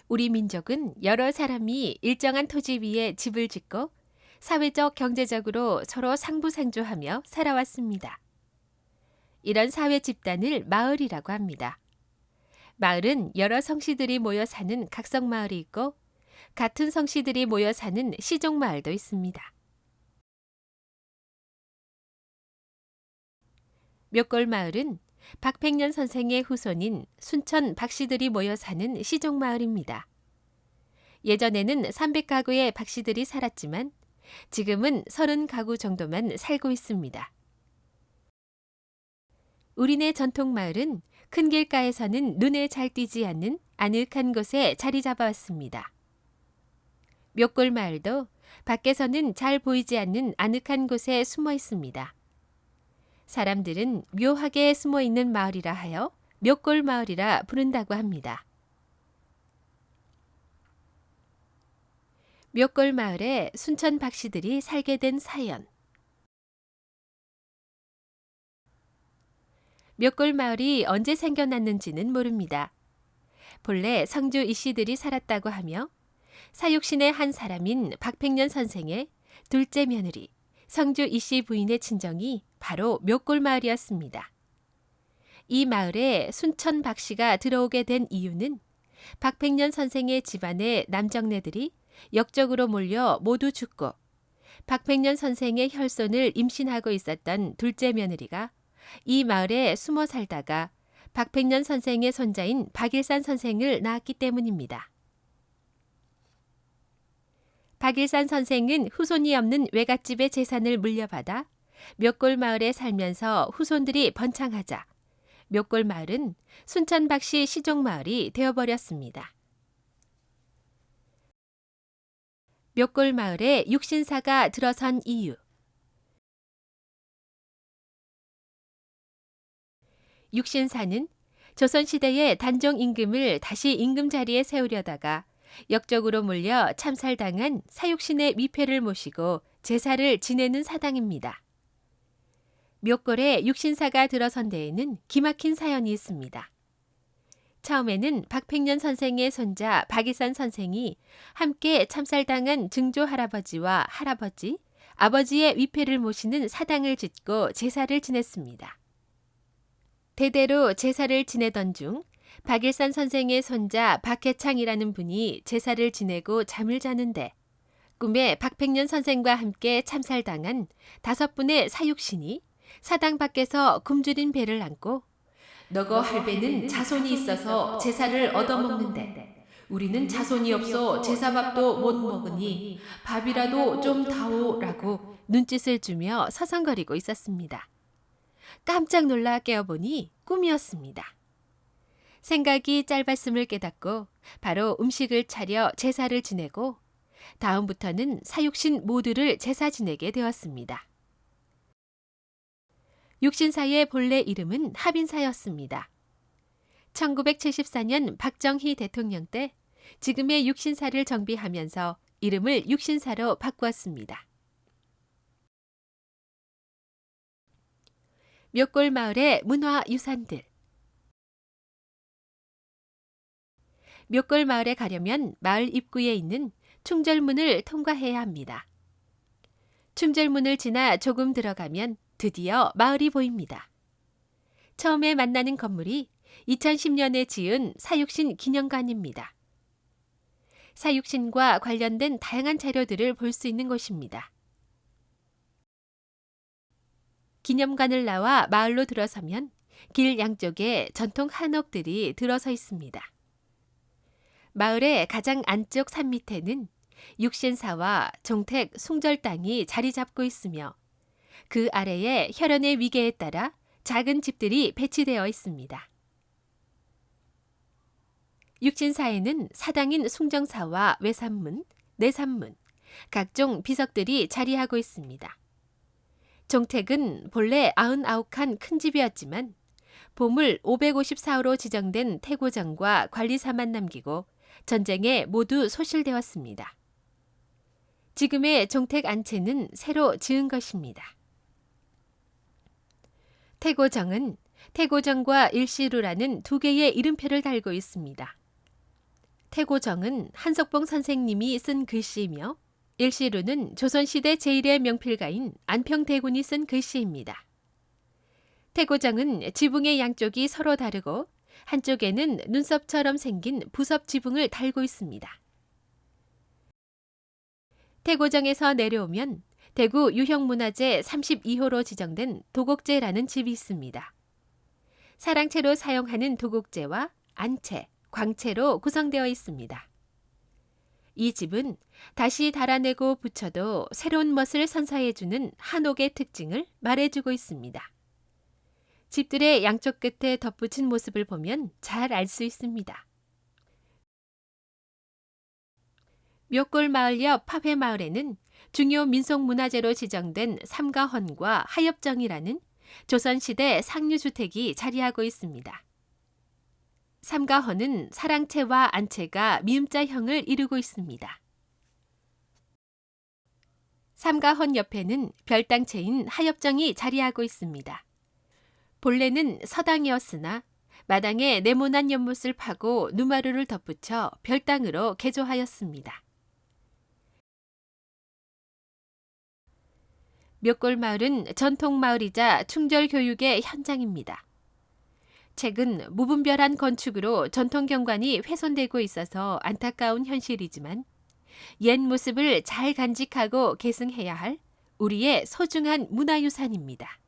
우리 민족은 여러 사람이 일정한 토지 위에 집을 짓고 사회적, 경제적으로 서로 상부상조하며 살아왔습니다. 이런 사회 집단을 마을이라고 합니다. 마을은 여러 성씨들이 모여 사는 각성마을이 있고 같은 성씨들이 모여 사는 시종마을도 있습니다. 묘골마을은 박팽년 선생의 후손인 순천 박씨들이 모여 사는 시종마을입니다. 예전에는 300가구의 박씨들이 살았지만 지금은 30가구 정도만 살고 있습니다. 우리네 전통마을은 큰 길가에서는 눈에 잘 띄지 않는 아늑한 곳에 자리 잡아왔습니다. 묘골마을도 밖에서는 잘 보이지 않는 아늑한 곳에 숨어 있습니다. 사람들은 묘하게 숨어 있는 마을이라 하여 묘골마을이라 부른다고 합니다. 묘골마을에 순천 박씨들이 살게 된 사연. 묘골마을이 언제 생겨났는지는 모릅니다. 본래 성주 이씨들이 살았다고 하며 사육신의 한 사람인 박팽년 선생의 둘째 며느리 성주 이씨 부인의 친정이 바로 묘골마을이었습니다. 이 마을에 순천 박씨가 들어오게 된 이유는 박팽년 선생의 집안의 남정네들이 역적으로 몰려 모두 죽고 박팽년 선생의 혈손을 임신하고 있었던 둘째 며느리가 이 마을에 숨어 살다가 박팽년 선생의 손자인 박일산 선생을 낳았기 때문입니다. 박일산 선생은 후손이 없는 외갓집의 재산을 물려받아 묘골마을에 살면서 후손들이 번창하자 묘골마을은 순천박씨 시종마을이 되어버렸습니다. 묘골마을에 육신사가 들어선 이유. 육신사는 조선시대의 단종 임금을 다시 임금 자리에 세우려다가 역적으로 몰려 참살당한 사육신의 미패를 모시고 제사를 지내는 사당입니다. 묘골에 육신사가 들어선 데에는 기막힌 사연이 있습니다. 처음에는 박팽년 선생의 손자 박일산 선생이 함께 참살당한 증조 할아버지와 할아버지, 아버지의 위패를 모시는 사당을 짓고 제사를 지냈습니다. 대대로 제사를 지내던 중 박일산 선생의 손자 박해창이라는 분이 제사를 지내고 잠을 자는데 꿈에 박팽년 선생과 함께 참살당한 5분의 사육신이 사당 밖에서 굶주린 배를 안고 너거 할배는 자손이 있어서 제사를 얻어먹는데 우리는 자손이 없어 제사밥도 못 먹으니 밥이라도 좀 다오라고 눈짓을 주며 서성거리고 있었습니다. 깜짝 놀라 깨어보니 꿈이었습니다. 생각이 짧았음을 깨닫고 바로 음식을 차려 제사를 지내고 다음부터는 사육신 모두를 제사 지내게 되었습니다. 육신사의 본래 이름은 합인사였습니다. 1974년 박정희 대통령 때 지금의 육신사를 정비하면서 이름을 육신사로 바꾸었습니다. 묘골마을의 문화유산들. 묘골마을에 가려면 마을 입구에 있는 충절문을 통과해야 합니다. 충절문을 지나 조금 들어가면 드디어 마을이 보입니다. 처음에 만나는 건물이 2010년에 지은 사육신 기념관입니다. 사육신과 관련된 다양한 자료들을 볼 수 있는 곳입니다. 기념관을 나와 마을로 들어서면 길 양쪽에 전통 한옥들이 들어서 있습니다. 마을의 가장 안쪽 산 밑에는 육신사와 종택, 숭절당이 자리 잡고 있으며 그 아래에 혈연의 위계에 따라 작은 집들이 배치되어 있습니다. 육신사에는 사당인 숭정사와 외산문, 내산문, 각종 비석들이 자리하고 있습니다. 종택은 본래 99칸 큰 집이었지만 보물 554호로 지정된 태고정과 관리사만 남기고 전쟁에 모두 소실되었습니다. 지금의 종택 안채는 새로 지은 것입니다. 태고정은 태고정과 일시루라는 두 개의 이름표를 달고 있습니다. 태고정은 한석봉 선생님이 쓴 글씨이며 일시루는 조선시대 제1의 명필가인 안평대군이 쓴 글씨입니다. 태고정은 지붕의 양쪽이 서로 다르고 한쪽에는 눈썹처럼 생긴 부섭 지붕을 달고 있습니다. 태고정에서 내려오면 대구 유형문화재 32호로 지정된 도곡제라는 집이 있습니다. 사랑채로 사용하는 도곡제와 안채, 광채로 구성되어 있습니다. 이 집은 다시 달아내고 붙여도 새로운 멋을 선사해주는 한옥의 특징을 말해주고 있습니다. 집들의 양쪽 끝에 덧붙인 모습을 보면 잘 알 수 있습니다. 묘골마을 옆 파회마을에는 중요 민속문화재로 지정된 삼가헌과 하엽정이라는 조선시대 상류주택이 자리하고 있습니다. 삼가헌은 사랑채와 안채가 미음자형을 이루고 있습니다. 삼가헌 옆에는 별당채인 하엽정이 자리하고 있습니다. 본래는 서당이었으나 마당에 네모난 연못을 파고 누마루를 덧붙여 별당으로 개조하였습니다. 묘골마을은 전통마을이자 충절교육의 현장입니다. 최근 무분별한 건축으로 전통경관이 훼손되고 있어서 안타까운 현실이지만 옛 모습을 잘 간직하고 계승해야 할 우리의 소중한 문화유산입니다.